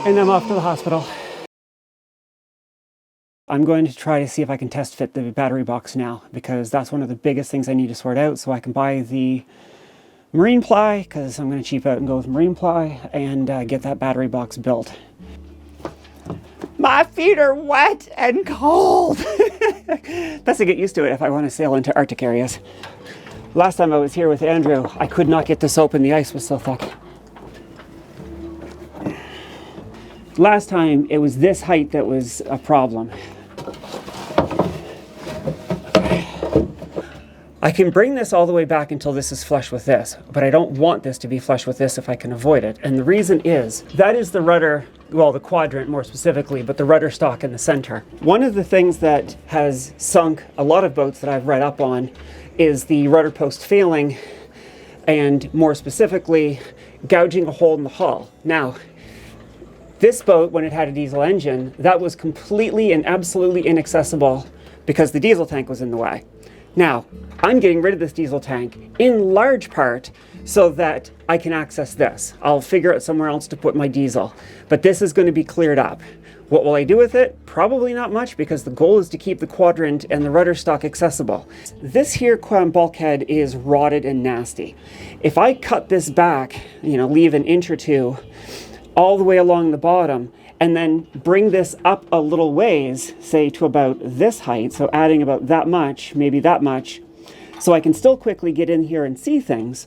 And I'm off to the hospital. I'm going to try to see if I can test fit the battery box now, because that's one of the biggest things I need to sort out, so I can buy the marine ply, because I'm going to cheap out and go with marine ply, and get that battery box built. My feet are wet and cold. Best to get used to it if I want to sail into Arctic areas. Last time I was here with Andrew, I could not get this open. The ice was so thick. Last time, it was this height that was a problem. I can bring this all the way back until this is flush with this, but I don't want this to be flush with this if I can avoid it. And the reason is, that is the rudder, well, the quadrant more specifically, but the rudder stock in the center. One of the things that has sunk a lot of boats that I've read up on is the rudder post failing, and more specifically, gouging a hole in the hull. Now, this boat, when it had a diesel engine, that was completely and absolutely inaccessible because the diesel tank was in the way. Now, I'm getting rid of this diesel tank in large part so that I can access this. I'll figure out somewhere else to put my diesel, but this is going to be cleared up. What will I do with it? Probably not much, because the goal is to keep the quadrant and the rudder stock accessible. This here bulkhead is rotted and nasty. If I cut this back, leave an inch or two all the way along the bottom, and then bring this up a little ways, say to about this height, so adding about that much, maybe that much, so I can still quickly get in here and see things,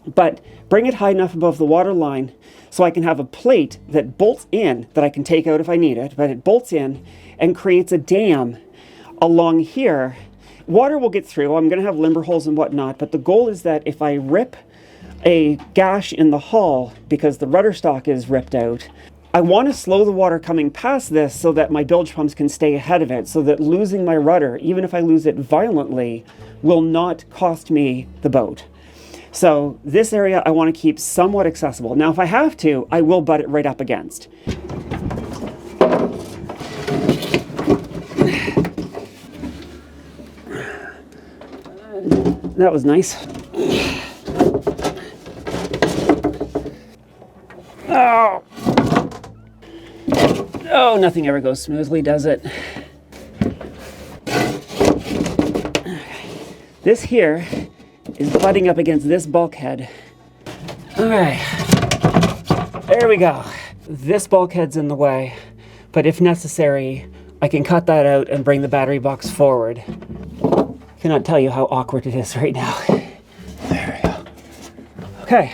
but bring it high enough above the water line so I can have a plate that bolts in, that I can take out if I need it, but it bolts in and creates a dam along here. Water will get through. I'm going to have limber holes and whatnot, but the goal is that if I rip a gash in the hull because the rudder stock is ripped out, I want to slow the water coming past this so that my bilge pumps can stay ahead of it, so that losing my rudder, even if I lose it violently, will not cost me the boat. So this area I want to keep somewhat accessible. Now, if I have to, I will butt it right up against. That was nice. Oh! Oh, nothing ever goes smoothly, does it? This here is butting up against this bulkhead. All right, there we go. This bulkhead's in the way, but if necessary, I can cut that out and bring the battery box forward. I cannot tell you how awkward it is right now. There we go. Okay,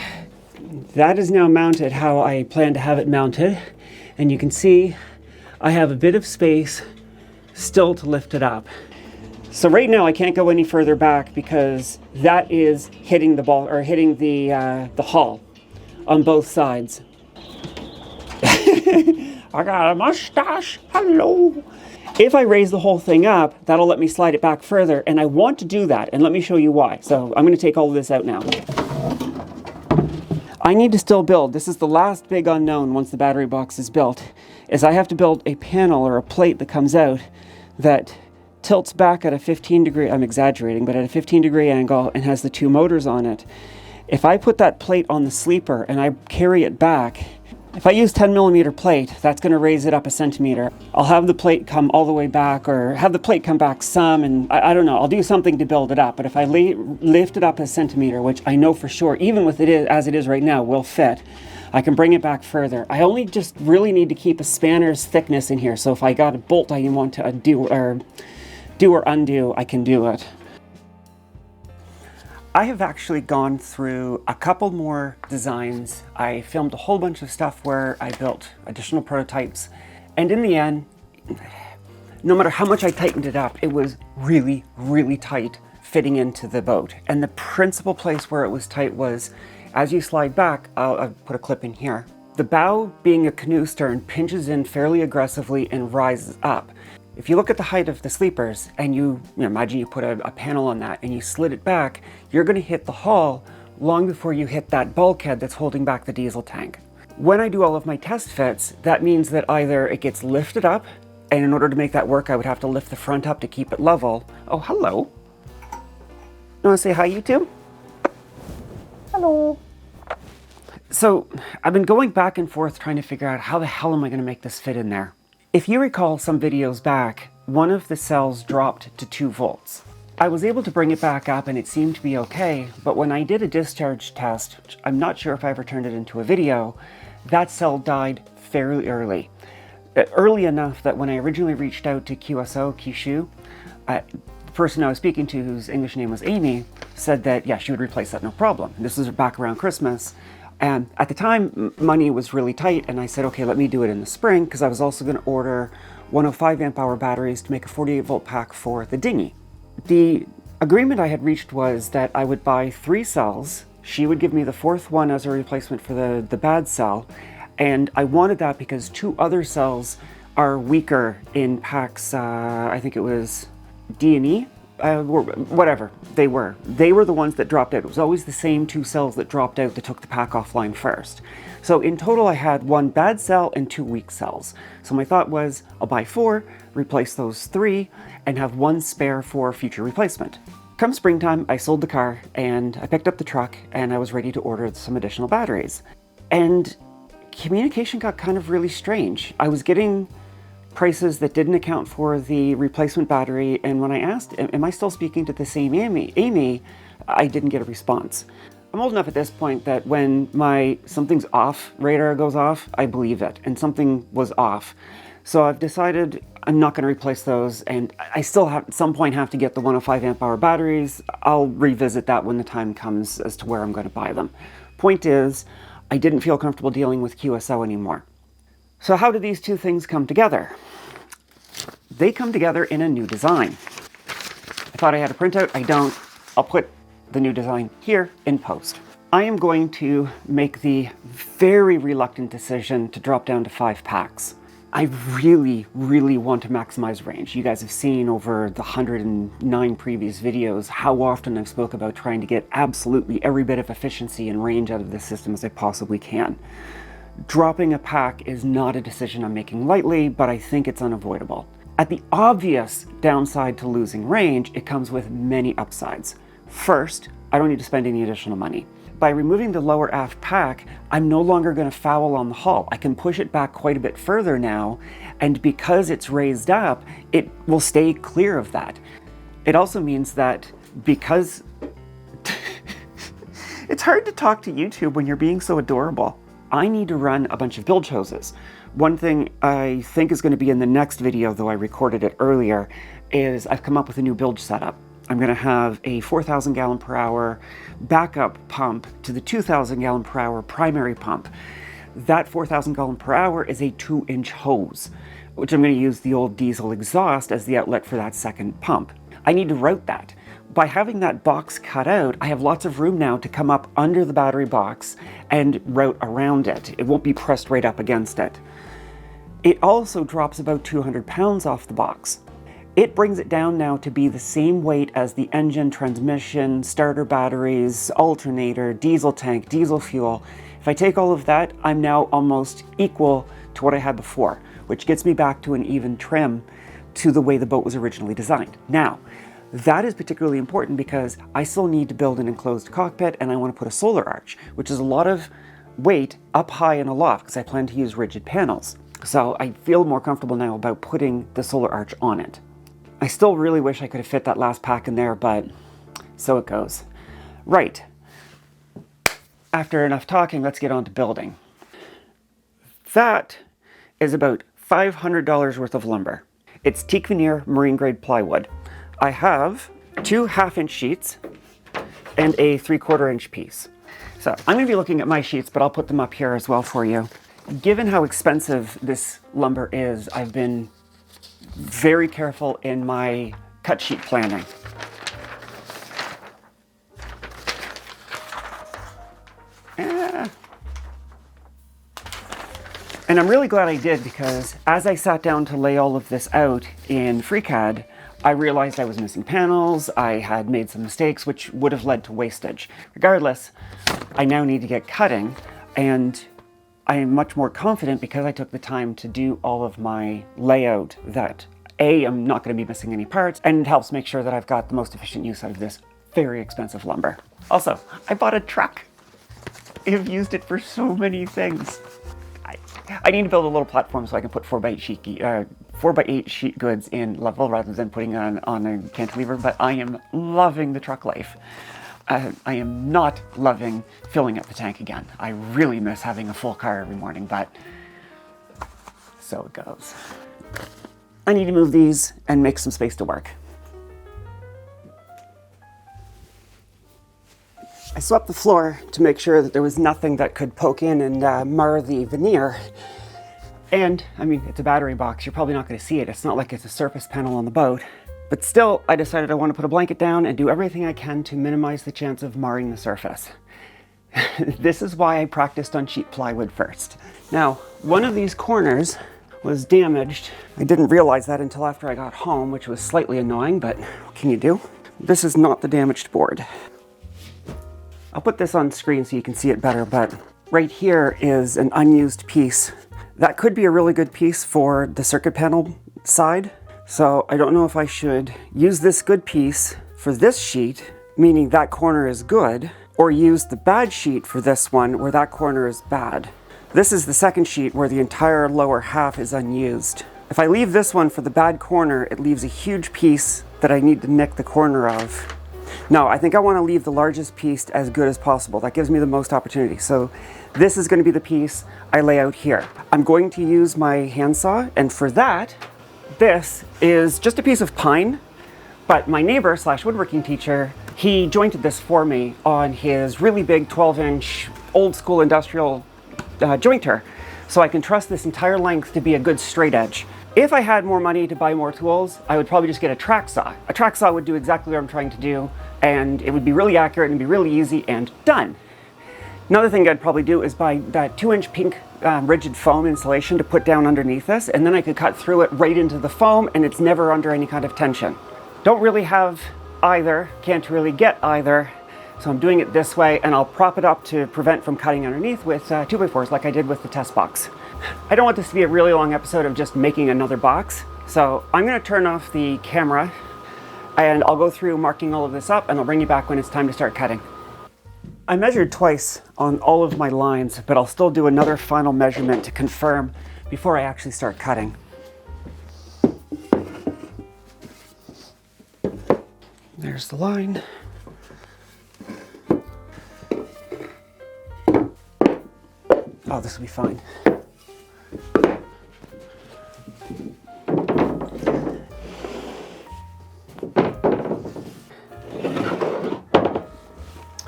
that is now mounted how I plan to have it mounted, and you can see I have a bit of space still to lift it up. So right now I can't go any further back because that is hitting the ball, or hitting the hull on both sides. I got a mustache, hello. If I raise the whole thing up, that'll let me slide it back further, and I want to do that, and let me show you why. So I'm going to take all of this out now. I need to still build, this is the last big unknown once the battery box is built, is I have to build a panel or a plate that comes out that tilts back at a 15 degree, I'm exaggerating, but at a 15 degree angle, and has the two motors on it. If I put that plate on the sleeper and I carry it back, if I use 10 millimeter plate, that's going to raise it up a centimeter. I'll have the plate come all the way back, or have the plate come back some, and I don't know, I'll do something to build it up. But if I lift it up a centimeter, which I know for sure, even with it as it is right now, will fit, I can bring it back further. I only just really need to keep a spanner's thickness in here, so if I got a bolt I want to do or undo, I can do it. I have actually gone through a couple more designs. I filmed a whole bunch of stuff where I built additional prototypes, and in the end, no matter how much I tightened it up, it was really, really tight fitting into the boat. And the principal place where it was tight was, as you slide back, I'll put a clip in here. The bow, being a canoe stern, pinches in fairly aggressively and rises up. If you look at the height of the sleepers and you imagine you put a panel on that and you slid it back, you're going to hit the hull long before you hit that bulkhead that's holding back the diesel tank. When I do all of my test fits, that means that either it gets lifted up, and in order to make that work I would have to lift the front up to keep it level. Oh, hello. You want to say hi, YouTube? Hello. So I've been going back and forth trying to figure out how the hell am I going to make this fit in there. If you recall some videos back, one of the cells dropped to 2 volts. I was able to bring it back up and it seemed to be okay, but when I did a discharge test, which I'm not sure if I ever turned it into a video, that cell died fairly early. Early enough that when I originally reached out to Qiso, the person I was speaking to, whose English name was Amy, said that, yeah, she would replace that no problem. This was back around Christmas. And at the time, money was really tight, and I said, okay, let me do it in the spring, because I was also going to order 105 amp hour batteries to make a 48 volt pack for the dinghy. The agreement I had reached was that I would buy 3 cells. She would give me the 4th one as a replacement for the bad cell. And I wanted that because 2 other cells are weaker in packs, I think it was D and E, whatever they were. They were the ones that dropped out. It was always the same 2 cells that dropped out that took the pack offline first. So in total I had 1 bad cell and 2 weak cells. So my thought was I'll buy 4, replace those 3, and have 1 spare for future replacement. Come springtime, I sold the car and I picked up the truck and I was ready to order some additional batteries. And communication got kind of really strange. I was getting prices that didn't account for the replacement battery, and when I asked, am I still speaking to the same Amy, I didn't get a response. I'm old enough at this point that when my something's off radar goes off, I believe it, and something was off. So I've decided I'm not going to replace those, and I still have at some point have to get the 105 amp hour batteries. I'll revisit that when the time comes as to where I'm going to buy them. Point is, I didn't feel comfortable dealing with Qiso anymore. So how do these 2 things come together? They come together in a new design. I thought I had a printout, I don't. I'll put the new design here in post. I am going to make the very reluctant decision to drop down to 5 packs. I really, really want to maximize range. You guys have seen over the 109 previous videos how often I've spoke about trying to get absolutely every bit of efficiency and range out of this system as I possibly can. Dropping a pack is not a decision I'm making lightly, but I think it's unavoidable. At the obvious downside to losing range, it comes with many upsides. First, I don't need to spend any additional money. By removing the lower aft pack, I'm no longer going to foul on the hull. I can push it back quite a bit further now, and because it's raised up, it will stay clear of that. It also means that because it's hard to talk to YouTube when you're being so adorable. I need to run a bunch of bilge hoses. One thing I think is going to be in the next video, though I recorded it earlier, is I've come up with a new bilge setup. I'm going to have a 4,000 gallon per hour backup pump to the 2,000 gallon per hour primary pump. That 4,000 gallon per hour is a 2-inch hose, which I'm going to use the old diesel exhaust as the outlet for that second pump. I need to route that. By having that box cut out, I have lots of room now to come up under the battery box and route around it. It won't be pressed right up against it. It also drops about 200 pounds off the box. It brings it down now to be the same weight as the engine, transmission, starter batteries, alternator, diesel tank, diesel fuel. If I take all of that, I'm now almost equal to what I had before, which gets me back to an even trim to the way the boat was originally designed. Now, that is particularly important because I still need to build an enclosed cockpit and I want to put a solar arch, which is a lot of weight up high in a loft because I plan to use rigid panels. So I feel more comfortable now about putting the solar arch on it. I still really wish I could have fit that last pack in there, but so it goes. Right. After enough talking, let's get on to building. That is about $500 worth of lumber. It's teak veneer marine grade plywood. I have 2 half-inch sheets and a 3/4 inch piece. So I'm going to be looking at my sheets, but I'll put them up here as well for you. Given how expensive this lumber is, I've been very careful in my cut sheet planning. And I'm really glad I did, because as I sat down to lay all of this out in FreeCAD, I realized I was missing panels, I had made some mistakes which would have led to wastage. Regardless, I now need to get cutting, and I am much more confident because I took the time to do all of my layout that A, I'm not going to be missing any parts, and it helps make sure that I've got the most efficient use out of this very expensive lumber. Also, I bought a truck. I've used it for so many things. I need to build a little platform so I can put 4x8 sheet goods in level rather than putting it on a cantilever, but I am loving the truck life. I am not loving filling up the tank again. I really miss having a full car every morning, but so it goes. I need to move these and make some space to work. I swept the floor to make sure that there was nothing that could poke in and mar the veneer. And, I mean, it's a battery box. You're probably not going to see it. It's not like it's a surface panel on the boat. But still, I decided I want to put a blanket down and do everything I can to minimize the chance of marring the surface. This is why I practiced on cheap plywood first. Now, one of these corners was damaged. I didn't realize that until after I got home, which was slightly annoying, but what can you do? This is not the damaged board. I'll put this on screen so you can see it better, but right here is an unused piece. That could be a really good piece for the circuit panel side. So I don't know if I should use this good piece for this sheet, meaning that corner is good, or use the bad sheet for this one where that corner is bad. This is the second sheet where the entire lower half is unused. If I leave this one for the bad corner, it leaves a huge piece that I need to nick the corner of. No, I think I want to leave the largest piece as good as possible. That gives me the most opportunity. So this is going to be the piece I lay out here. I'm going to use my handsaw, and for that, this is just a piece of pine, but my neighbor / woodworking teacher, he jointed this for me on his really big 12-inch old school industrial jointer. So I can trust this entire length to be a good straight edge. If I had more money to buy more tools, I would probably just get a track saw. A track saw would do exactly what I'm trying to do, and it would be really accurate and be really easy and done. Another thing I'd probably do is buy that 2-inch pink rigid foam insulation to put down underneath this, and then I could cut through it right into the foam and it's never under any kind of tension. Don't really have either, can't really get either, so I'm doing it this way, and I'll prop it up to prevent from cutting underneath with 2x4s like I did with the test box. I don't want this to be a really long episode of just making another box, so I'm going to turn off the camera and I'll go through marking all of this up, and I'll bring you back when it's time to start cutting. I measured twice on all of my lines, but I'll still do another final measurement to confirm before I actually start cutting. There's the line. Oh, this will be fine.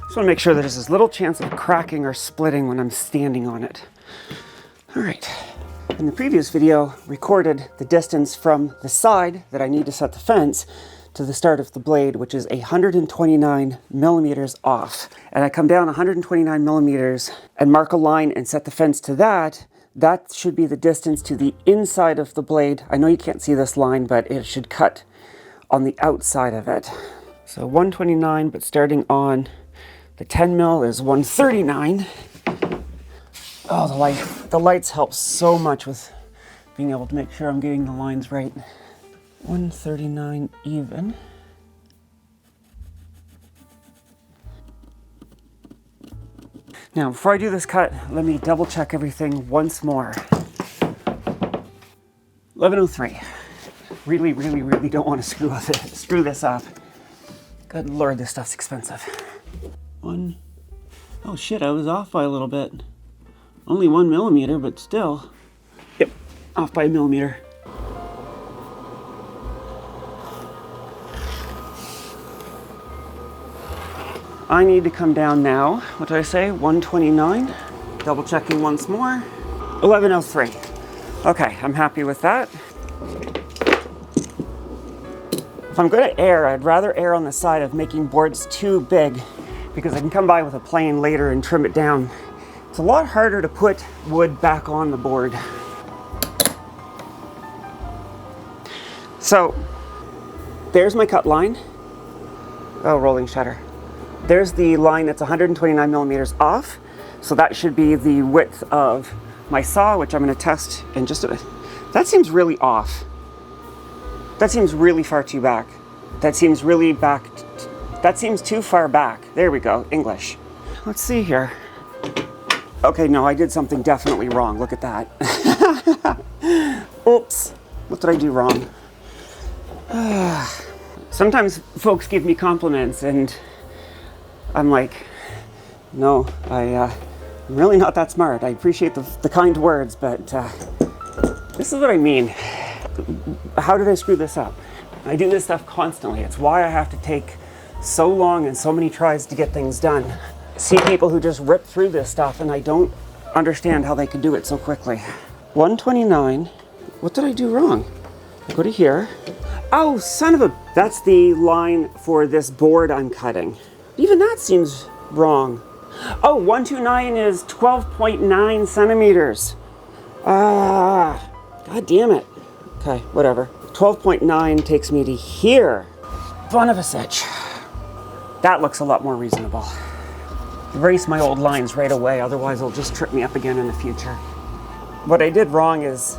Just want to make sure that there's as little chance of cracking or splitting when I'm standing on it. All right. In the previous video, recorded the distance from the side that I need to set the fence to the start of the blade, which is 129 millimeters off. And I come down 129 millimeters and mark a line and set the fence to that. That should be the distance to the inside of the blade. I know you can't see this line, but it should cut on the outside of it. So 129, but starting on the 10 mil is 139. Oh, the lights help so much with being able to make sure I'm getting the lines right. 139 even. Now, before I do this cut, let me double check everything once more. 1103. Really, really, really don't want to screw this up. Good Lord, this stuff's expensive. Oh shit, I was off by a little bit. Only 1 millimeter, but still. Yep, off by a millimeter. I need to come down now. What did I say? 129. Double checking once more. 1103. Okay, I'm happy with that. If I'm going to err, I'd rather err on the side of making boards too big, because I can come by with a plane later and trim it down. It's a lot harder to put wood back on the board. So, there's my cut line. Oh, rolling shutter. There's the line that's 129 millimeters off. So that should be the width of my saw, which I'm going to test in just a bit. That seems really off. That seems really far too back. That seems really back. That seems too far back. There we go, English. Let's see here. Okay, no, I did something definitely wrong. Look at that. Oops. What did I do wrong? Sometimes folks give me compliments and I'm like, no, I'm really not that smart. I appreciate the kind words, but this is what I mean. How did I screw this up? I do this stuff constantly. It's why I have to take so long and so many tries to get things done. See people who just rip through this stuff and I don't understand how they can do it so quickly. 129. What did I do wrong? Go to here. Oh, son of a... That's the line for this board I'm cutting. Even that seems wrong. Oh, 129 is 12.9 centimeters. God damn it. Okay, whatever. 12.9 takes me to here. Son of a sitch. That looks a lot more reasonable. Erase my old lines right away, otherwise it'll just trip me up again in the future. What I did wrong is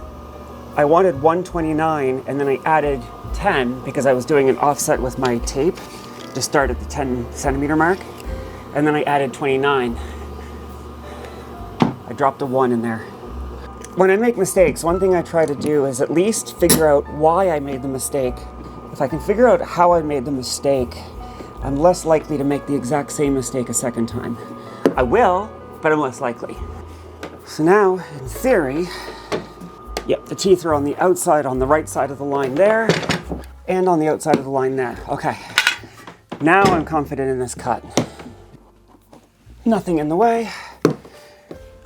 I wanted 129 and then I added 10 because I was doing an offset with my tape to start at the 10 centimeter mark. And then I added 29. I dropped a 1 in there. When I make mistakes, one thing I try to do is at least figure out why I made the mistake. If I can figure out how I made the mistake, I'm less likely to make the exact same mistake a second time. I will, but I'm less likely. So now, in theory, yep, the teeth are on the outside, on the right side of the line there, and on the outside of the line there. Okay, now I'm confident in this cut. Nothing in the way.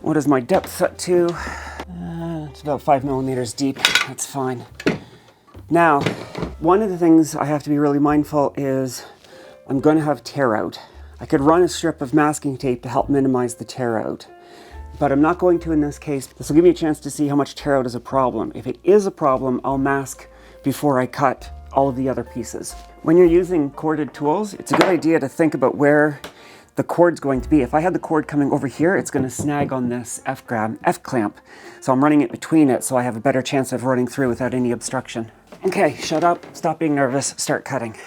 What is my depth set to? It's about 5 millimeters deep. That's fine. Now, one of the things I have to be really mindful is I'm going to have tear out. I could run a strip of masking tape to help minimize the tear out, but I'm not going to in this case. This will give me a chance to see how much tear out is a problem. If it is a problem, I'll mask before I cut all of the other pieces. When you're using corded tools, it's a good idea to think about where the cord's going to be. If I had the cord coming over here, it's going to snag on this F-clamp. So I'm running it between it so I have a better chance of running through without any obstruction. Okay, shut up, stop being nervous, start cutting.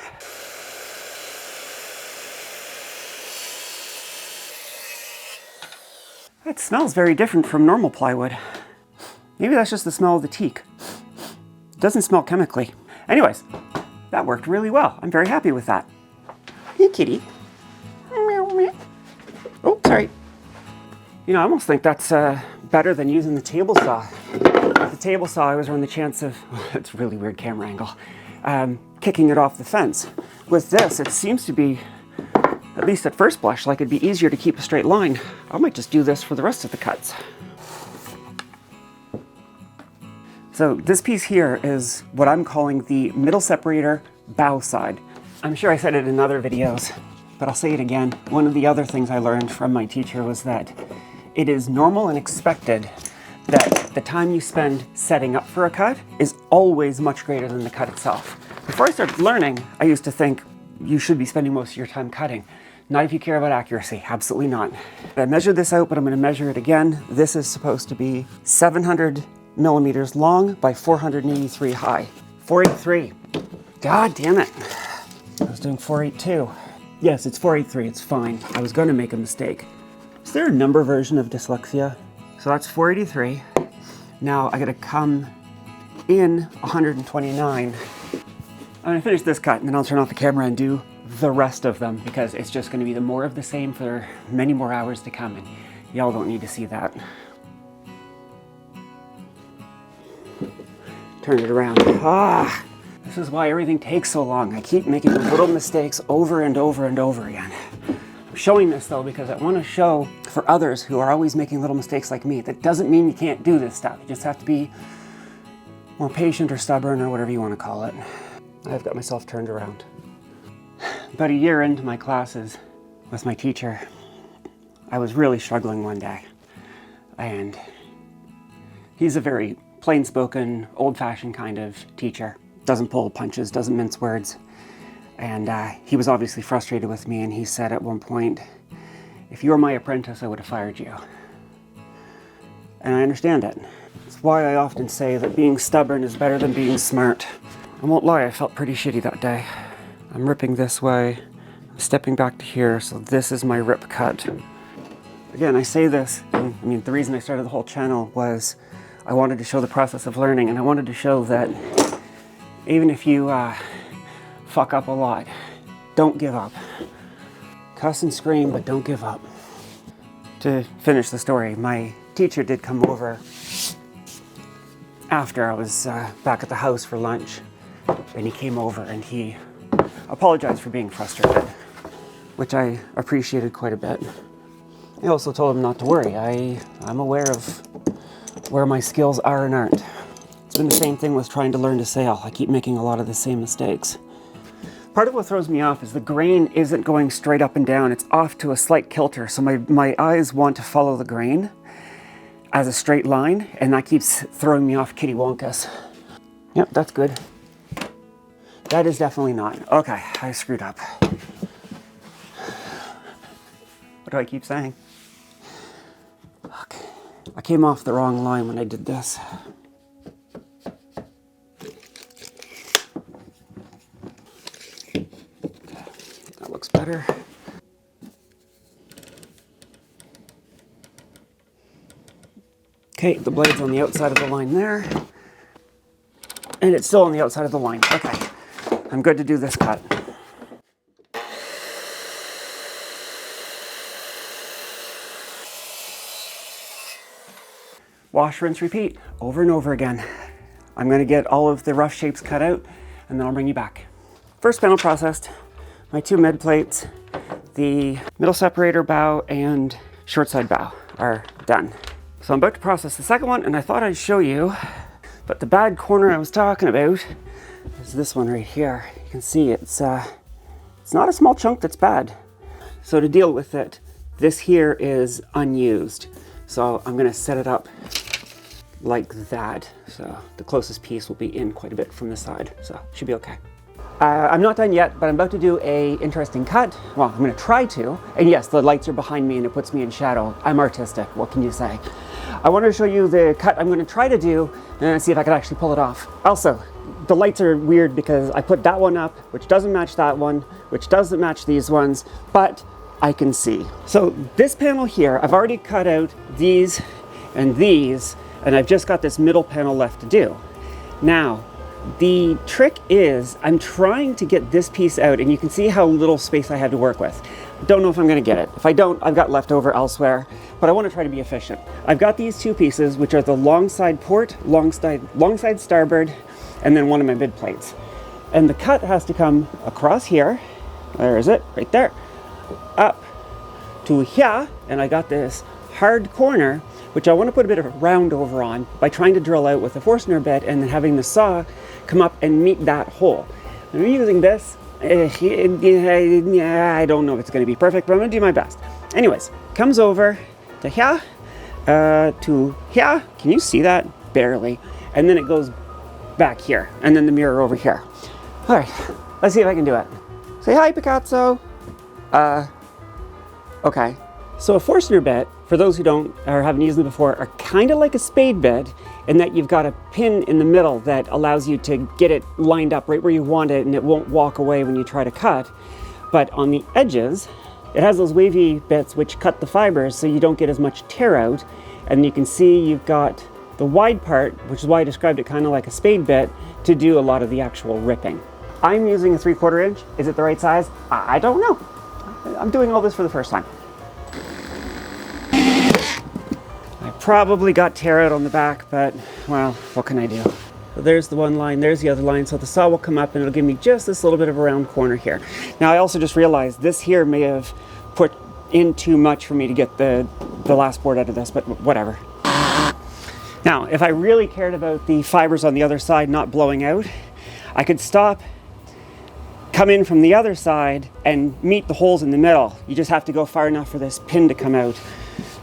It smells very different from normal plywood. Maybe that's just the smell of the teak. It doesn't smell chemically. Anyways, that worked really well. I'm very happy with that. Hey, kitty. Oh, sorry. You know, I almost think that's better than using the table saw. With the table saw, I was running the chance of, it's a really weird camera angle, kicking it off the fence. With this, it seems to be, at least at first blush, like it'd be easier to keep a straight line. I might just do this for the rest of the cuts. So this piece here is what I'm calling the middle separator bow side. I'm sure I said it in other videos, but I'll say it again. One of the other things I learned from my teacher was that it is normal and expected that the time you spend setting up for a cut is always much greater than the cut itself. Before I started learning, I used to think you should be spending most of your time cutting. Not if you care about accuracy, absolutely not. I measured this out, but I'm gonna measure it again. This is supposed to be 700 millimeters long by 483 high. 483, God damn it. I was doing 482. Yes, it's 483, it's fine. I was gonna make a mistake. Is there a number version of dyslexia? So that's 483. Now I gotta come in 129. I'm gonna finish this cut and then I'll turn off the camera and do the rest of them because it's just gonna be the more of the same for many more hours to come and y'all don't need to see that. Turn it around. This is why everything takes so long. I keep making little mistakes over and over and over again. I'm showing this though because I want to show for others who are always making little mistakes like me. That doesn't mean you can't do this stuff. You just have to be more patient or stubborn or whatever you want to call it. I've got myself turned around. About a year into my classes with my teacher, I was really struggling one day. And he's a very plain-spoken, old-fashioned kind of teacher. Doesn't pull punches, doesn't mince words. And he was obviously frustrated with me, and he said at one point, if you were my apprentice, I would have fired you. And I understand it. It's why I often say that being stubborn is better than being smart. I won't lie, I felt pretty shitty that day. I'm ripping this way, I'm stepping back to here, so this is my rip cut. Again, I say this, and I mean, the reason I started the whole channel was I wanted to show the process of learning, and I wanted to show that even if you fuck up a lot, don't give up. Cuss and scream, but don't give up. To finish the story, my teacher did come over after I was back at the house for lunch, and he came over and he apologized for being frustrated, which I appreciated quite a bit. I also told him not to worry. I'm aware of where my skills are and aren't. It's been the same thing with trying to learn to sail. I keep making a lot of the same mistakes. Part of what throws me off is the grain isn't going straight up and down. It's off to a slight kilter. So my eyes want to follow the grain as a straight line, and that keeps throwing me off kitty wonkus. Yep, that's good. That is definitely not. Okay, I screwed up. What do I keep saying? Okay. I came off the wrong line when I did this. Okay, that looks better. Okay, the blade's on the outside of the line there. And it's still on the outside of the line. Okay, I'm good to do this cut. Wash, rinse, repeat, over and over again. I'm going to get all of the rough shapes cut out, and then I'll bring you back. First panel processed, my 2 med plates, the middle separator bow and short side bow are done. So I'm about to process the second one, and I thought I'd show you, but the bad corner I was talking about is this one right here. You can see it's not a small chunk that's bad. So to deal with it, this here is unused. So I'm going to set it up like that. So the closest piece will be in quite a bit from the side. So should be okay. I'm not done yet, but I'm about to do a interesting cut. Well, I'm going to try to. And yes, the lights are behind me and it puts me in shadow. I'm artistic. What can you say? I wanted to show you the cut I'm going to try to do and see if I could actually pull it off. Also, the lights are weird because I put that one up, which doesn't match that one, which doesn't match these ones, but I can see. So this panel here, I've already cut out these, and I've just got this middle panel left to do. Now, the trick is I'm trying to get this piece out, and you can see how little space I have to work with. Don't know if I'm going to get it. If I don't, I've got leftover elsewhere, but I want to try to be efficient. I've got these 2 pieces, which are the long side port, long side starboard, and then one of my mid plates. And the cut has to come across here. There is it, right there. Up to here, and I got this hard corner, which I want to put a bit of a round over on by trying to drill out with a Forstner bit and then having the saw come up and meet that hole. I'm using this. I don't know if it's going to be perfect, but I'm going to do my best. Anyways, comes over to here, to here. Can you see that? Barely. And then it goes back here, and then the mirror over here. All right, let's see if I can do it. Say hi, Picasso. Okay. So a Forstner bit, for those who don't or haven't used them before, are kind of like a spade bit in that you've got a pin in the middle that allows you to get it lined up right where you want it, and it won't walk away when you try to cut. But on the edges, it has those wavy bits which cut the fibers so you don't get as much tear out. And you can see you've got the wide part, which is why I described it kind of like a spade bit, to do a lot of the actual ripping. I'm using a 3/4 inch. Is it the right size? I don't know. I'm doing all this for the first time. I probably got tear out on the back, but well, what can I do? So there's the one line, there's the other line. So the saw will come up and it'll give me just this little bit of a round corner here. Now I also just realized this here may have put in too much for me to get the last board out of this, but whatever. Now, if I really cared about the fibers on the other side not blowing out, I could stop, come in from the other side, and meet the holes in the middle. You just have to go far enough for this pin to come out,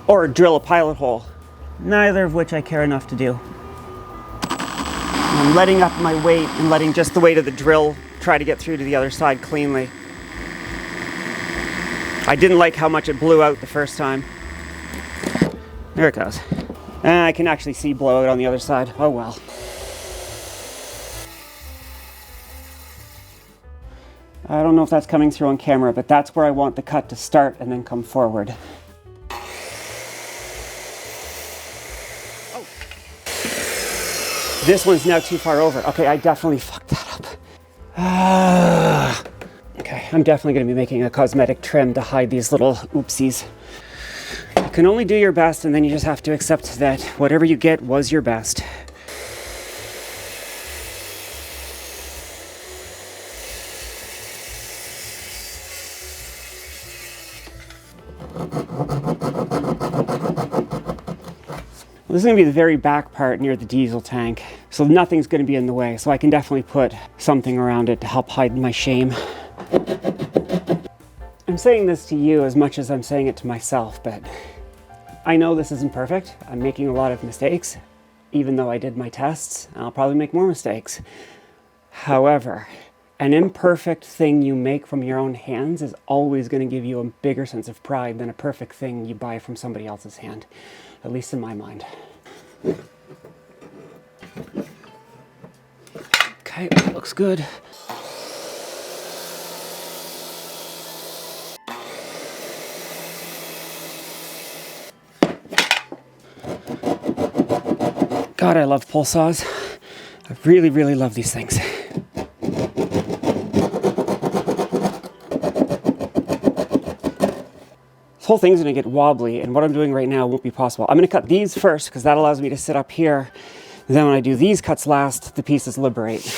or drill a pilot hole. Neither of which I care enough to do. I'm letting up my weight and letting just the weight of the drill try to get through to the other side cleanly. I didn't like how much it blew out the first time. There it goes. And I can actually see blowout on the other side. Oh well. I don't know if that's coming through on camera, but that's where I want the cut to start and then come forward. This one's now too far over. Okay, I definitely fucked that up. Okay, I'm definitely gonna be making a cosmetic trim to hide these little oopsies. You can only do your best, and then you just have to accept that whatever you get was your best. Well, this is going to be the very back part near the diesel tank, so nothing's going to be in the way, so I can definitely put something around it to help hide my shame. I'm saying this to you as much as I'm saying it to myself, but I know this isn't perfect. I'm making a lot of mistakes, even though I did my tests, and I'll probably make more mistakes. However, an imperfect thing you make from your own hands is always going to give you a bigger sense of pride than a perfect thing you buy from somebody else's hand. At least in my mind. Okay, that looks good. God, I love pull saws. I really, really love these things. This whole thing's gonna get wobbly, and what I'm doing right now won't be possible. I'm gonna cut these first, because that allows me to sit up here. And then when I do these cuts last, the pieces liberate.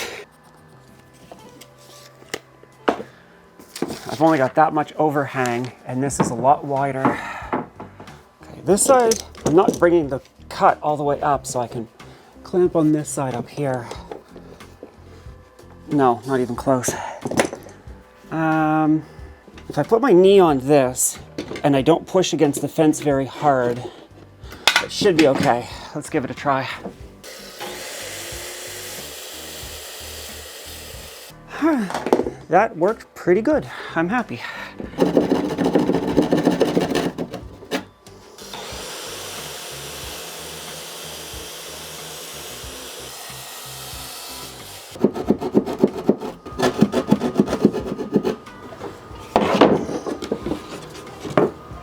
I've only got that much overhang, and this is a lot wider. Okay, this side, I'm not bringing the cut all the way up, so I can clamp on this side up here. No, not even close. If I put my knee on this, and I don't push against the fence very hard, it should be okay. Let's give it a try. That worked pretty good. I'm happy.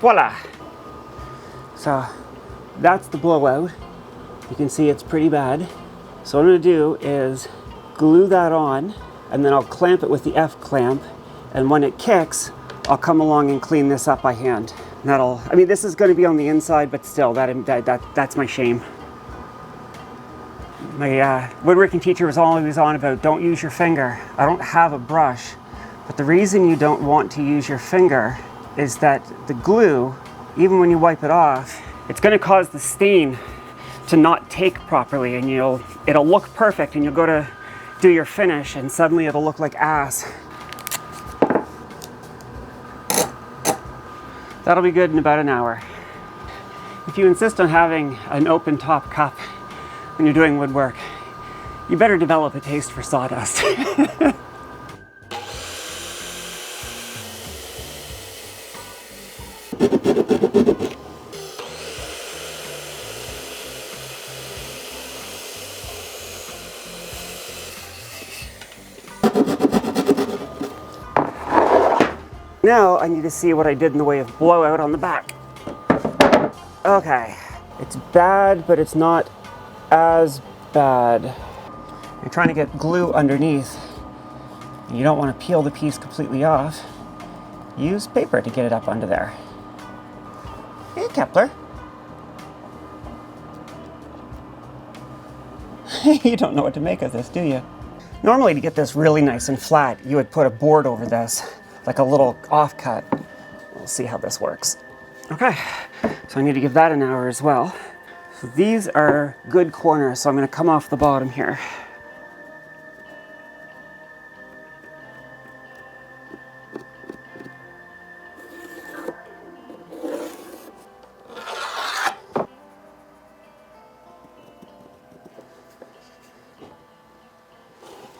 Voila! So that's the blowout. You can see it's pretty bad. So what I'm going to do is glue that on, and then I'll clamp it with the F clamp, and when it kicks, I'll come along and clean this up by hand. And that'll, I mean, this is going to be on the inside, but still, that's my shame. My woodworking teacher was always on about don't use your finger. I don't have a brush, but the reason you don't want to use your finger is that the glue, even when you wipe it off, it's going to cause the stain to not take properly, and it'll look perfect, and you'll go to do your finish, and suddenly it'll look like ass. That'll be good in about an hour. If you insist on having an open top cup when you're doing woodwork, you better develop a taste for sawdust. Now I need to see what I did in the way of blowout on the back. Okay, it's bad, but it's not as bad. You're trying to get glue underneath. You don't want to peel the piece completely off. Use paper to get it up under there. Hey, Kepler. You don't know what to make of this, do you? Normally, to get this really nice and flat, you would put a board over this, like a little offcut. We'll see how this works. Okay, so I need to give that an hour as well. So these are good corners, so I'm going to come off the bottom here.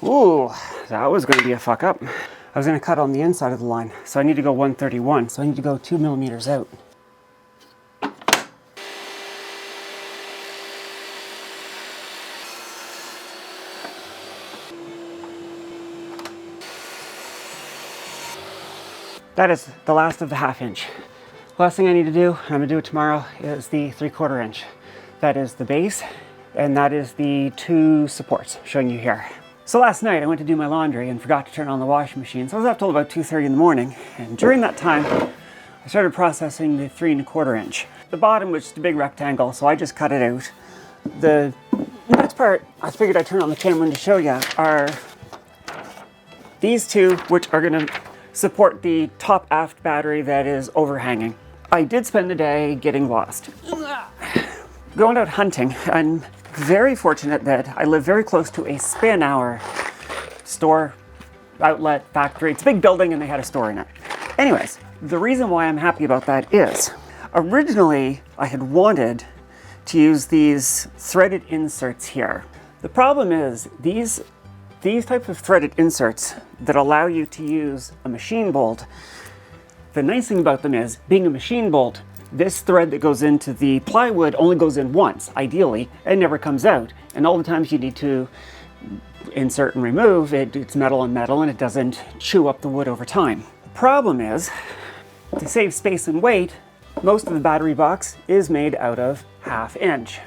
Ooh, that was going to be a fuck up. I was going to cut on the inside of the line, so I need to go 131, so I need to go 2 millimeters out. That is the last of the 1/2 inch. Last thing I need to do, I'm going to do it tomorrow, is the 3/4 inch. That is the base. and that is the 2 supports showing you here. So last night I went to do my laundry and forgot to turn on the washing machine, so I was up till about 2:30 in the morning, and during that time I started processing the 3 1/4 inch. The bottom was just a big rectangle, so I just cut it out. The next part I figured I'd turn on the camera to show you are these 2, which are going to support the top aft battery that is overhanging. I did spend the day getting lost. Going out hunting, I'm very fortunate that I live very close to a span-hour store, outlet, factory. It's a big building and they had a store in it. Anyways, the reason why I'm happy about that is, originally I had wanted to use these threaded inserts here. The problem is, these types of threaded inserts that allow you to use a machine bolt, the nice thing about them is, being a machine bolt, this thread that goes into the plywood only goes in once, ideally, and never comes out. And all the times you need to insert and remove, it's metal on metal and it doesn't chew up the wood over time. The problem is, to save space and weight, most of the battery box is made out of 1/2 inch.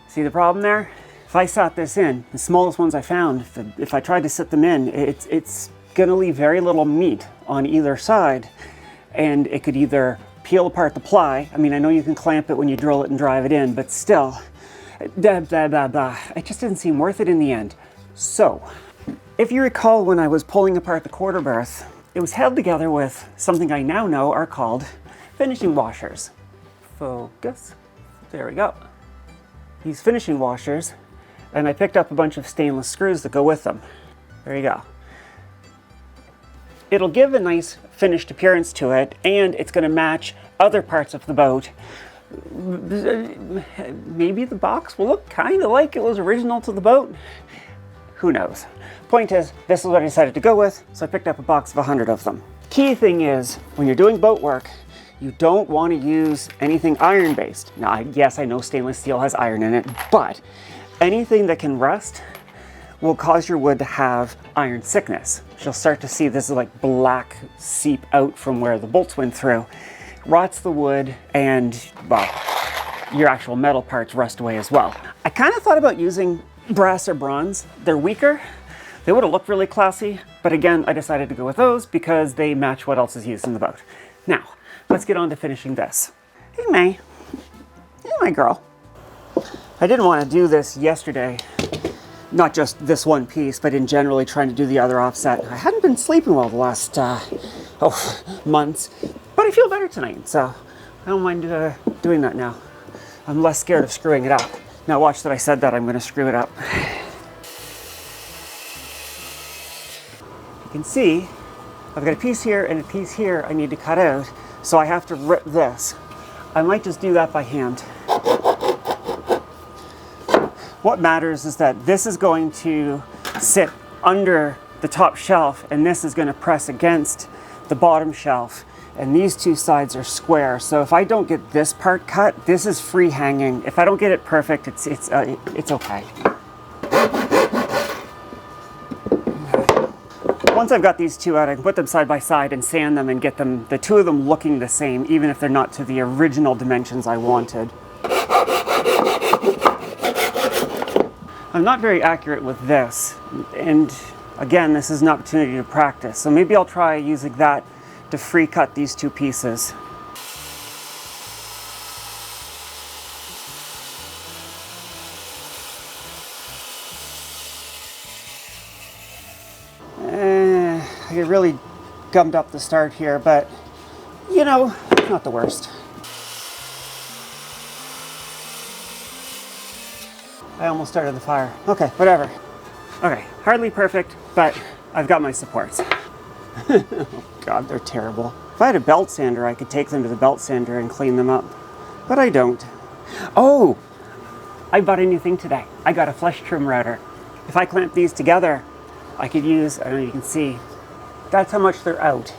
See the problem there? If I sat this in, the smallest ones I found, if I tried to sit them in, it's gonna leave very little meat on either side, and it could either peel apart the ply. I mean, I know you can clamp it when you drill it and drive it in, but still, it just didn't seem worth it in the end. So, if you recall when I was pulling apart the quarter berth, it was held together with something I now know are called finishing washers. Focus. There we go. These finishing washers, and I picked up a bunch of stainless screws that go with them. There you go. It'll give a nice finished appearance to it, and it's going to match other parts of the boat. Maybe the box will look kind of like it was original to the boat. Who knows? Point is, this is what I decided to go with, so I picked up a box of 100 of them. Key thing is, when you're doing boat work, you don't want to use anything iron-based. Now, yes, I know stainless steel has iron in it, but anything that can rust will cause your wood to have iron sickness. You'll start to see this is like black seep out from where the bolts went through. Rots the wood, and, well, your actual metal parts rust away as well. I kind of thought about using brass or bronze. They're weaker. They would have looked really classy, but again, I decided to go with those because they match what else is used in the boat. Now, let's get on to finishing this. Hey, May. Hey, my girl. I didn't want to do this yesterday. Not just this one piece, but in generally trying to do the other offset. I hadn't been sleeping well the last months, but I feel better tonight, so I don't mind doing that now. I'm less scared of screwing it up. Now watch that I said that, I'm going to screw it up. You can see I've got a piece here and a piece here I need to cut out, so I have to rip this. I might just do that by hand. What matters is that this is going to sit under the top shelf and this is going to press against the bottom shelf, and these 2 sides are square. So if I don't get this part cut, this is free hanging. If I don't get it perfect, it's okay. Once I've got these 2 out, I can put them side by side and sand them and get them, the 2 of them looking the same, even if they're not to the original dimensions I wanted. I'm not very accurate with this, and again, this is an opportunity to practice, so maybe I'll try using that to free cut these 2 pieces. I get really gummed up the start here, but you know, not the worst. I almost started the fire. Okay, whatever. Okay, hardly perfect, but I've got my supports. Oh God, they're terrible. If I had a belt sander, I could take them to the belt sander and clean them up, but I don't. Oh, I bought a new thing today. I got a flush trim router. If I clamp these together, I could use, I don't know if you can see, that's how much they're out.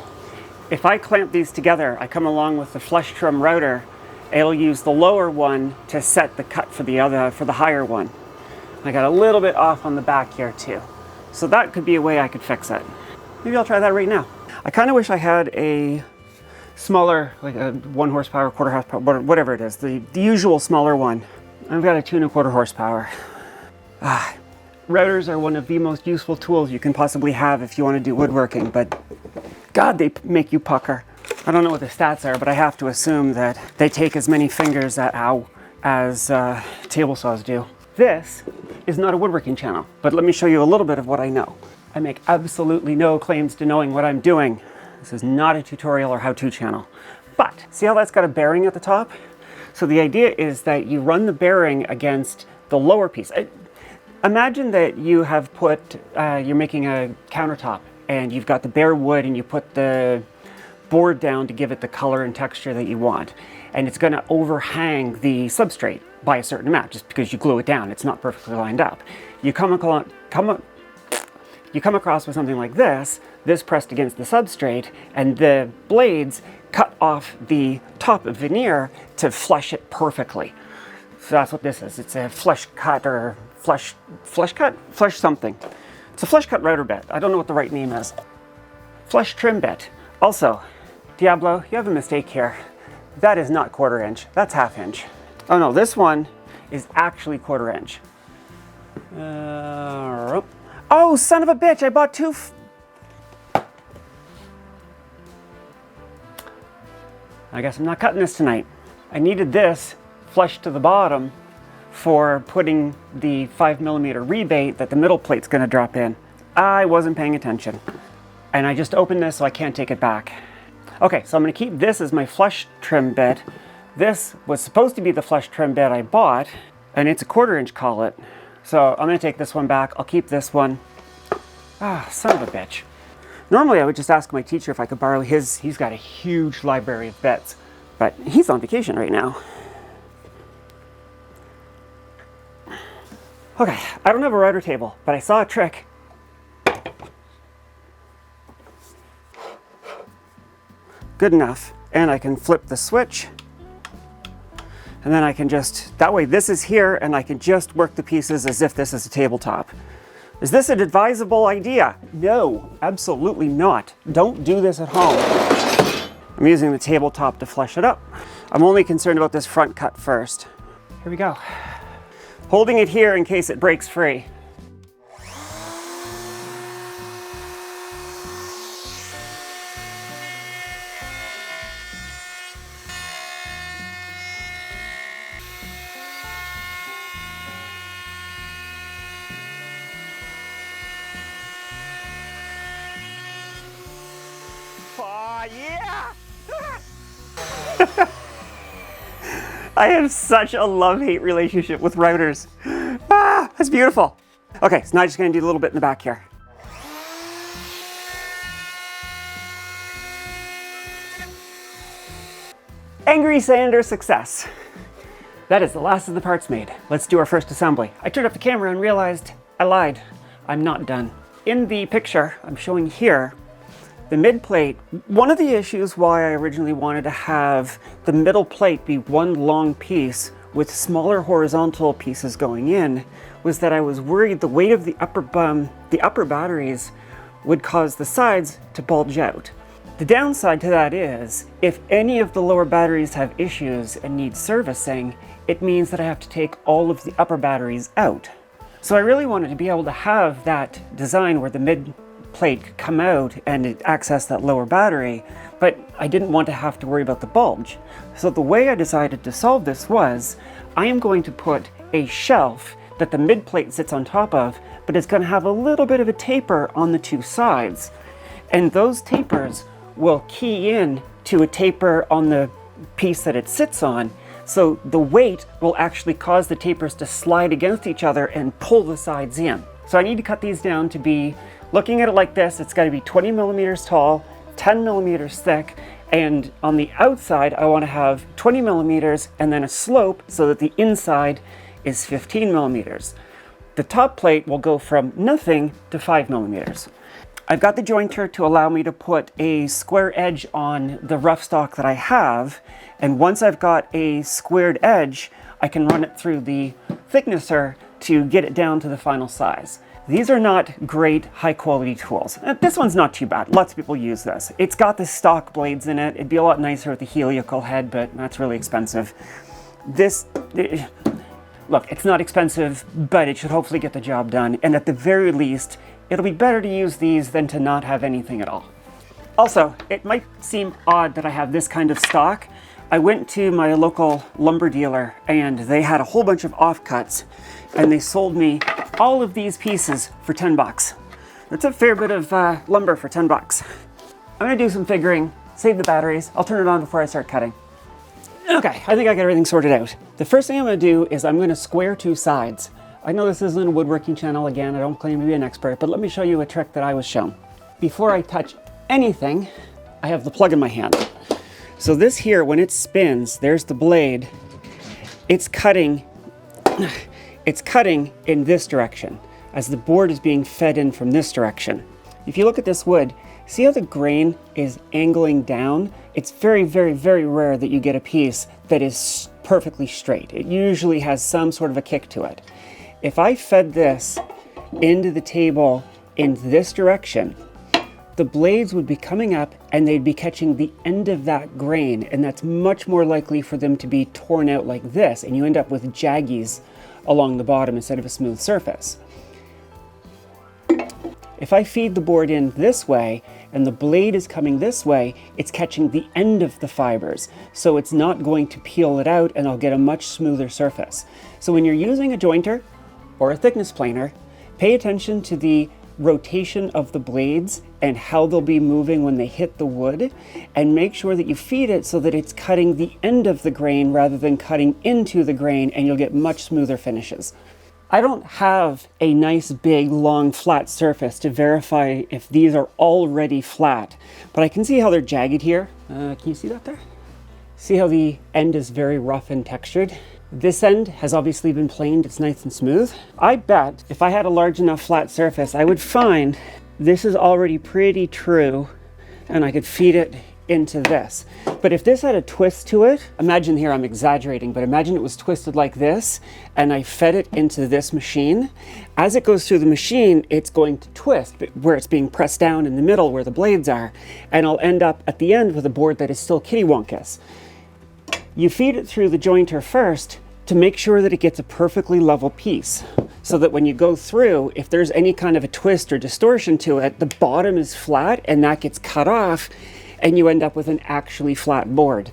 If I clamp these together, I come along with the flush trim router, it'll use the lower one to set the cut for the higher one. I got a little bit off on the back here too. So that could be a way I could fix it. Maybe I'll try that right now. I kind of wish I had a smaller, like a 1 horsepower, 1/4 horsepower, whatever it is, the usual smaller one. I've got a 2¼ horsepower. Routers are one of the most useful tools you can possibly have if you want to do woodworking, but God, they make you pucker. I don't know what the stats are, but I have to assume that they take as many fingers as table saws do. This is not a woodworking channel, but let me show you a little bit of what I know. I make absolutely no claims to knowing what I'm doing. This is not a tutorial or how-to channel. But see how that's got a bearing at the top? So the idea is that you run the bearing against the lower piece. Imagine that you have put, you're making a countertop and you've got the bare wood and you put the board down to give it the color and texture that you want. And it's gonna overhang the substrate by a certain amount just because you glue it down. It's not perfectly lined up. You come across with something like this pressed against the substrate, and the blades cut off the top of veneer to flush it perfectly. So that's what this is. It's a flush cut or flush something. It's a flush cut router bit. I don't know what the right name is. Flush trim bit. Also, Diablo, you have a mistake here. That is not 1/4 inch, that's 1/2 inch. Oh no, this one is actually 1/4 inch. Oh, son of a bitch, I bought two. I guess I'm not cutting this tonight. I needed this flush to the bottom for putting the 5mm rebate that the middle plate's gonna drop in. I wasn't paying attention. And I just opened this so I can't take it back. Okay, so I'm gonna keep this as my flush trim bit. This was supposed to be the flush trim bit I bought, and it's a 1/4 inch collet. So I'm gonna take this one back. I'll keep this one. Ah, son of a bitch. Normally I would just ask my teacher if I could borrow his. He's got a huge library of bits, but he's on vacation right now. Okay, I don't have a router table, but I saw a trick. Good enough. And I can flip the switch. And then I can just, that way this is here and I can just work the pieces as if this is a tabletop. Is this an advisable idea? No, absolutely not. Don't do this at home. I'm using the tabletop to flush it up. I'm only concerned about this front cut first. Here we go. Holding it here in case it breaks free. Yeah! I have such a love-hate relationship with routers. Ah, that's beautiful. Okay, so now I'm just gonna do a little bit in the back here. Angry sander success. That is the last of the parts made. Let's do our first assembly. I turned off the camera and realized I lied. I'm not done. In the picture I'm showing here, the mid plate, one of the issues why I originally wanted to have the middle plate be one long piece with smaller horizontal pieces going in was that I was worried the weight of the upper batteries would cause the sides to bulge out. The downside to that is, if any of the lower batteries have issues and need servicing, it means that I have to take all of the upper batteries out. So I really wanted to be able to have that design where the mid plate could come out and access that lower battery, but I didn't want to have to worry about the bulge. So the way I decided to solve this was, I am going to put a shelf that the mid plate sits on top of, but it's going to have a little bit of a taper on the two sides. And those tapers will key in to a taper on the piece that it sits on. So the weight will actually cause the tapers to slide against each other and pull the sides in. So I need to cut these down to be, looking at it like this, it's got to be 20mm tall, 10mm thick, and on the outside I want to have 20mm and then a slope so that the inside is 15mm. The top plate will go from nothing to 5mm. I've got the jointer to allow me to put a square edge on the rough stock that I have, and once I've got a squared edge, I can run it through the thicknesser to get it down to the final size. These are not great high quality tools. This one's not too bad. Lots of people use this. It's got the stock blades in it. It'd be a lot nicer with the helical head, but that's really expensive. This, Look, it's not expensive, but it should hopefully get the job done. And at the very least, it'll be better to use these than to not have anything at all. Also, it might seem odd that I have this kind of stock. I went to my local lumber dealer and they had a whole bunch of offcuts and they sold me all of these pieces for 10 bucks. That's a fair bit of lumber for 10 bucks. I'm gonna do some figuring, save the batteries. I'll turn it on before I start cutting. Okay, I think I got everything sorted out. The first thing I'm gonna do is I'm gonna square two sides. I know this isn't a woodworking channel again, I don't claim to be an expert, but let me show you a trick that I was shown. Before I touch anything, I have the plug in my hand. So this here, when it spins, there's the blade. It's cutting in this direction as the board is being fed in from this direction. If you look at this wood, see how the grain is angling down? It's very, very, very rare that you get a piece that is perfectly straight. It usually has some sort of a kick to it. If I fed this into the table in this direction, the blades would be coming up and they'd be catching the end of that grain, and that's much more likely for them to be torn out like this, and you end up with jaggies along the bottom instead of a smooth surface. If I feed the board in this way and the blade is coming this way, it's catching the end of the fibers, so it's not going to peel it out and I'll get a much smoother surface. So when you're using a jointer or a thickness planer, pay attention to the rotation of the blades and how they'll be moving when they hit the wood, and make sure that you feed it so that it's cutting the end of the grain rather than cutting into the grain, and you'll get much smoother finishes. I don't have a nice big long flat surface to verify if these are already flat, but I can see how they're jagged here. Can you see that there? See how the end is very rough and textured? This end has obviously been planed, it's nice and smooth. I bet if I had a large enough flat surface, I would find this is already pretty true and I could feed it into this. But if this had a twist to it, imagine here I'm exaggerating, but imagine it was twisted like this and I fed it into this machine. As it goes through the machine, it's going to twist where it's being pressed down in the middle where the blades are, and I'll end up at the end with a board that is still kittywonkus. You feed it through the jointer first to make sure that it gets a perfectly level piece, so that when you go through, if there's any kind of a twist or distortion to it, the bottom is flat and that gets cut off and you end up with an actually flat board.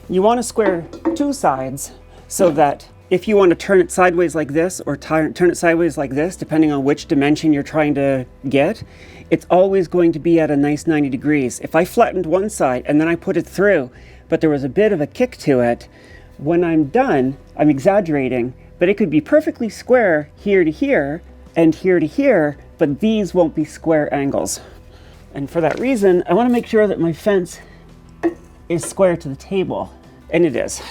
You want to square two sides so that if you want to turn it sideways like this or turn it sideways like this, depending on which dimension you're trying to get, it's always going to be at a nice 90 degrees. If I flattened one side and then I put it through, but there was a bit of a kick to it, when I'm done, I'm exaggerating, but it could be perfectly square here to here and here to here, but these won't be square angles. And for that reason, I want to make sure that my fence is square to the table, and it is.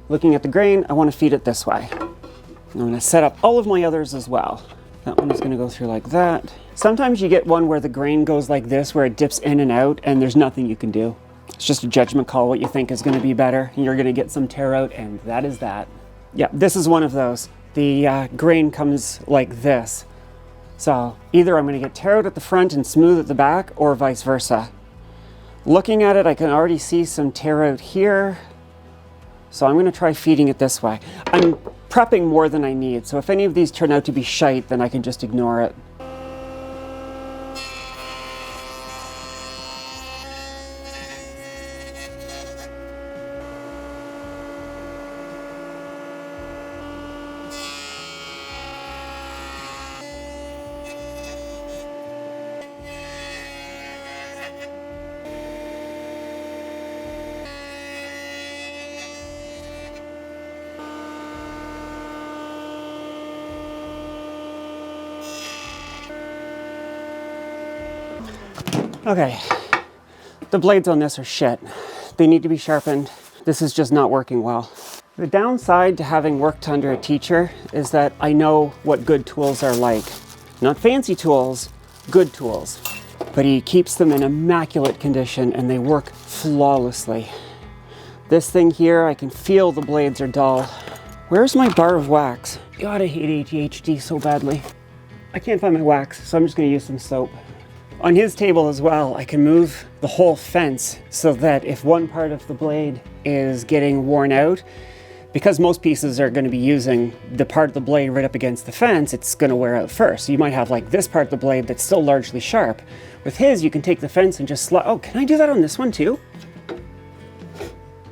Looking at the grain, I want to feed it this way. I'm going to set up all of my others as well. That one is going to go through like that. Sometimes you get one where the grain goes like this, where it dips in and out, and there's nothing you can do. It's just a judgment call what you think is going to be better, and you're going to get some tear out, and that is that. Yeah, this is one of those. The grain comes like this. So either I'm going to get tear out at the front and smooth at the back, or vice versa. Looking at it, I can already see some tear out here. So I'm going to try feeding it this way. I'm prepping more than I need, so if any of these turn out to be shite, then I can just ignore it. Okay, the blades on this are shit. They need to be sharpened. This is just not working well. The downside to having worked under a teacher is that I know what good tools are like. Not fancy tools, good tools. But he keeps them in immaculate condition and they work flawlessly. This thing here, I can feel the blades are dull. Where's my bar of wax? God, I hate ADHD so badly. I can't find my wax, so I'm just gonna use some soap. On his table as well, I can move the whole fence so that if one part of the blade is getting worn out, Because most pieces are going to be using the part of the blade right up against the fence, it's going to wear out first. So you might have like this part of the blade that's still largely sharp. With his, you can take the fence and just slide. Oh, can I do that on this one too?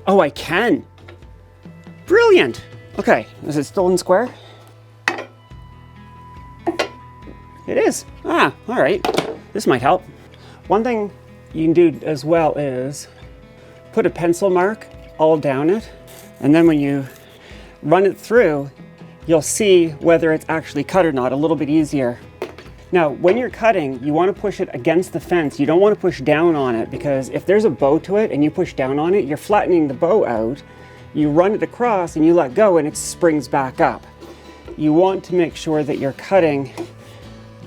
Oh, I can. Brilliant. Okay, is it still in square? It is. Ah, all right. This might help. One thing you can do as well is put a pencil mark all down it, and then when you run it through, you'll see whether it's actually cut or not a little bit easier. Now, when you're cutting, you want to push it against the fence. You don't want to push down on it, because if there's a bow to it and you push down on it, you're flattening the bow out. You run it across and you let go and it springs back up. You want to make sure that you're cutting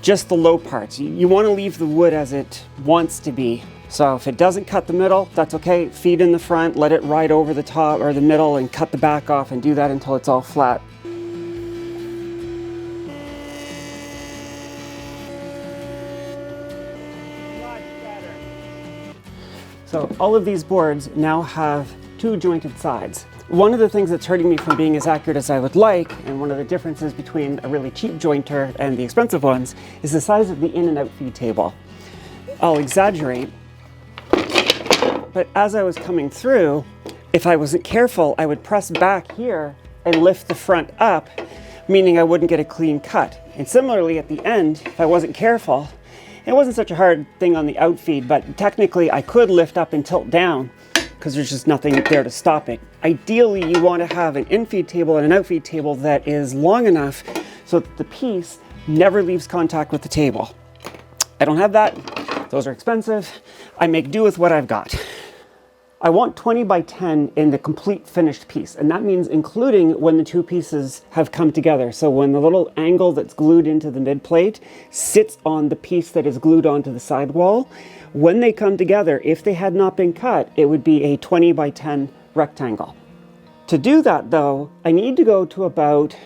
just the low parts. You want to leave the wood as it wants to be. So if it doesn't cut the middle, that's okay. Feed in the front, let it ride over the top or the middle and cut the back off, and do that until it's all flat. So all of these boards now have 2 jointed sides. One of the things that's hurting me from being as accurate as I would like, and one of the differences between a really cheap jointer and the expensive ones, is the size of the in and out feed table. I'll exaggerate, but as I was coming through, if I wasn't careful, I would press back here and lift the front up, meaning I wouldn't get a clean cut. And similarly at the end, if I wasn't careful, it wasn't such a hard thing on the outfeed, but technically I could lift up and tilt down because there's just nothing there to stop it. Ideally, you want to have an infeed table and an outfeed table that is long enough so that the piece never leaves contact with the table. I don't have that. Those are expensive. I make do with what I've got. I want 20 by 10 in the complete finished piece, and that means including when the 2 pieces have come together. So when the little angle that's glued into the mid plate sits on the piece that is glued onto the sidewall, when they come together, if they had not been cut, it would be a 20 by 10 rectangle. To do that though, I need to go to about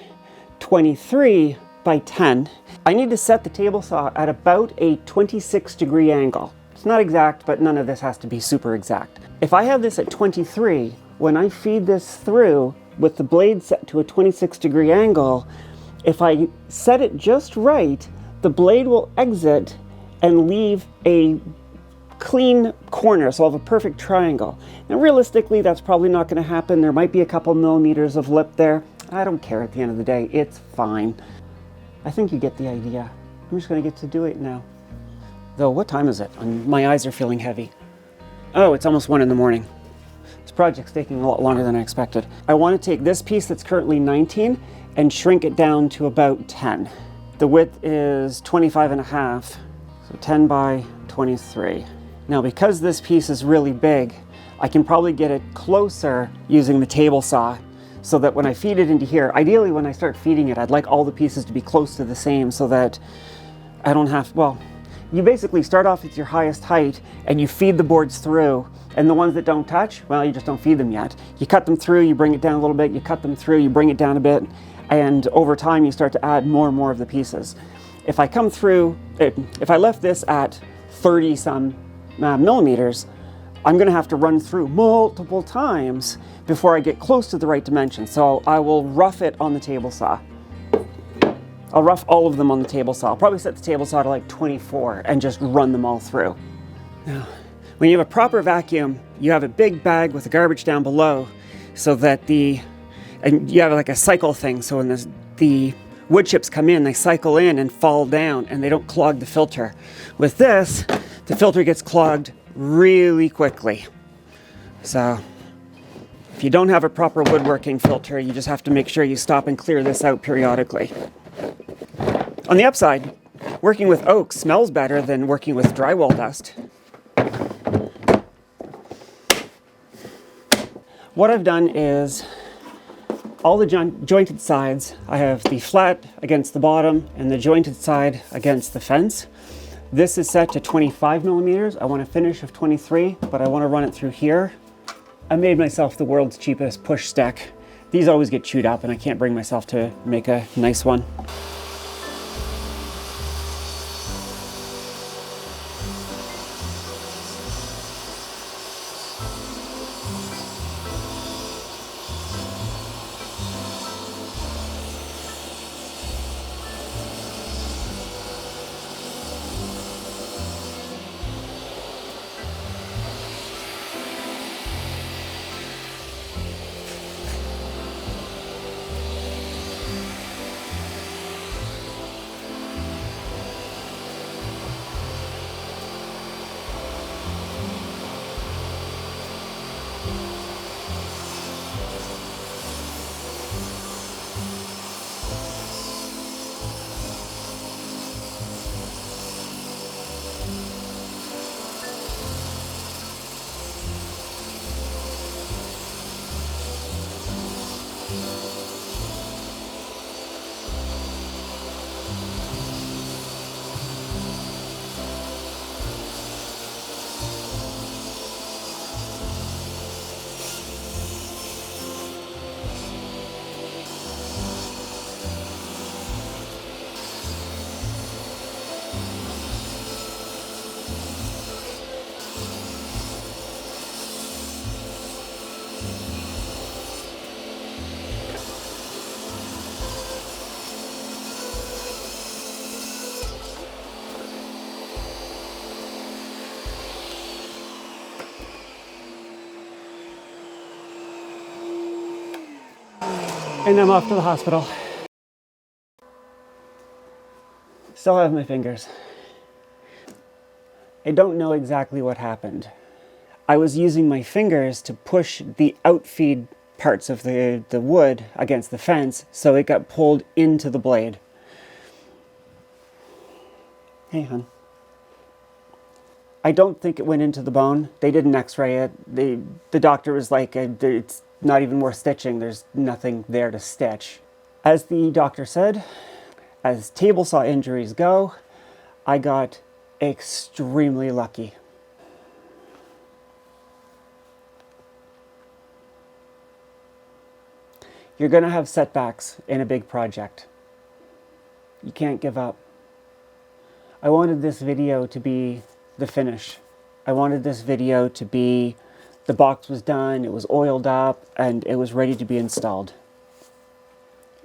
23 by 10. I need to set the table saw at about a 26-degree angle. It's not exact, but none of this has to be super exact. If I have this at 23, when I feed this through with the blade set to a 26-degree angle, if I set it just right, the blade will exit and leave a clean corner, so I'll have a perfect triangle. Now realistically, that's probably not going to happen. There might be a couple millimeters of lip there. I don't care at the end of the day. It's fine. I think you get the idea. I'm just going to get to do it now. Though, what time is it? My eyes are feeling heavy. Oh, it's almost 1 in the morning. This project's taking a lot longer than I expected. I want to take this piece that's currently 19 and shrink it down to about 10. The width is 25.5, so 10 by 23. Now, because this piece is really big, I can probably get it closer using the table saw, so that when I feed it into here, ideally when I start feeding it, I'd like all the pieces to be close to the same so that I don't have, well, you basically start off with your highest height and you feed the boards through, and the ones that don't touch, well, you just don't feed them yet. You cut them through, you bring it down a little bit, you cut them through, you bring it down a bit, and over time you start to add more and more of the pieces. If I come through, if I left this at 30 some millimeters, I'm gonna have to run through multiple times before I get close to the right dimension. So I will rough it on the table saw. I'll rough all of them on the table saw. I'll probably set the table saw to like 24 and just run them all through. Now, when you have a proper vacuum, you have a big bag with the garbage down below so that and you have like a cycle thing. So when the wood chips come in, they cycle in and fall down and they don't clog the filter. With this, the filter gets clogged really quickly. So if you don't have a proper woodworking filter, you just have to make sure you stop and clear this out periodically. On the upside, working with oak smells better than working with drywall dust. What I've done is all the jointed sides, I have the flat against the bottom and the jointed side against the fence. This is set to 25 millimeters. I want to finish of 23, but I want to run it through here. I made myself the world's cheapest push stick. These always get chewed up and I can't bring myself to make a nice one. And I'm off to the hospital. Still have my fingers. I don't know exactly what happened. I was using my fingers to push the outfeed parts of the wood against the fence, so it got pulled into the blade. Hey, hon. I don't think it went into the bone. They didn't x-ray it. The doctor was like, it's not even worth stitching. There's nothing there to stitch. As the doctor said, as table saw injuries go, I got extremely lucky. You're going to have setbacks in a big project. You can't give up. I wanted this video to be the finish. I wanted this video to be the box was done, it was oiled up, and it was ready to be installed.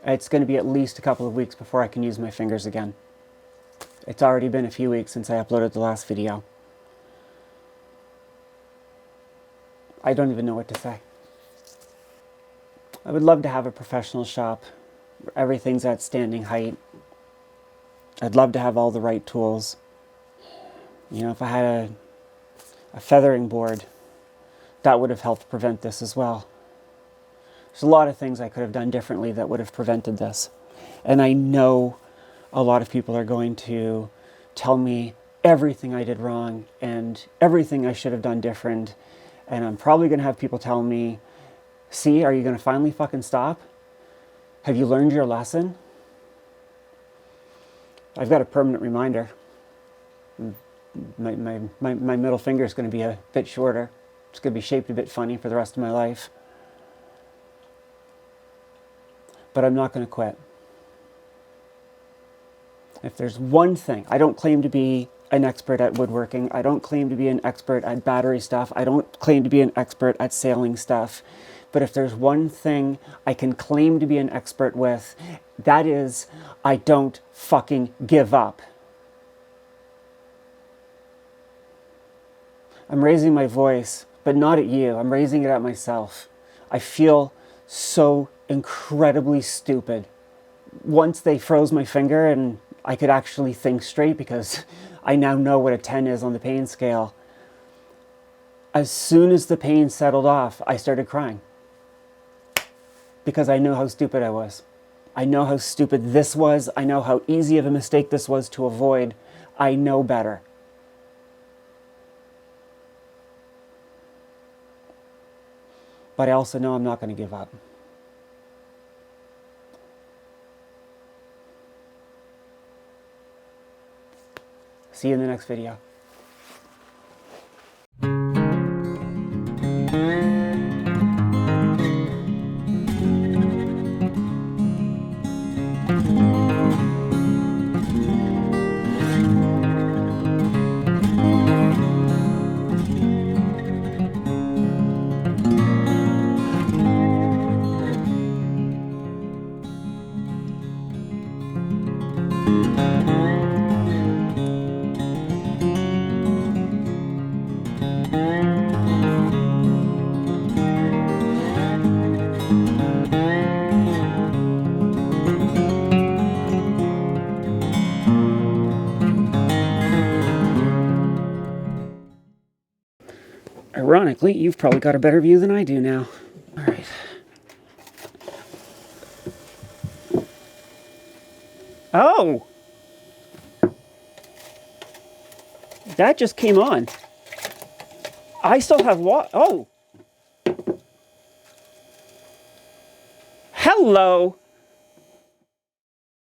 It's going to be at least a couple of weeks before I can use my fingers again. It's already been a few weeks since I uploaded the last video. I don't even know what to say. I would love to have a professional shop where everything's at standing height. I'd love to have all the right tools. You know, if I had a feathering board, that would have helped prevent this as well. There's a lot of things I could have done differently that would have prevented this. And I know a lot of people are going to tell me everything I did wrong and everything I should have done different. And I'm probably going to have people tell me, see, are you going to finally fucking stop? Have you learned your lesson? I've got a permanent reminder. My middle finger is going to be a bit shorter. It's going to be shaped a bit funny for the rest of my life. But I'm not going to quit. If there's one thing, I don't claim to be an expert at woodworking. I don't claim to be an expert at battery stuff. I don't claim to be an expert at sailing stuff. But if there's one thing I can claim to be an expert with, that is, I don't fucking give up. I'm raising my voice, but not at you. I'm raising it at myself. I feel so incredibly stupid. Once they froze my finger and I could actually think straight because I now know what a 10 is on the pain scale. As soon as the pain settled off, I started crying. Because I know how stupid I was. I know how stupid this was. I know how easy of a mistake this was to avoid. I know better. But I also know I'm not going to give up. See you in the next video. Ironically, you've probably got a better view than I do now. All right. Oh! That just came on. I still have water. Oh! Hello!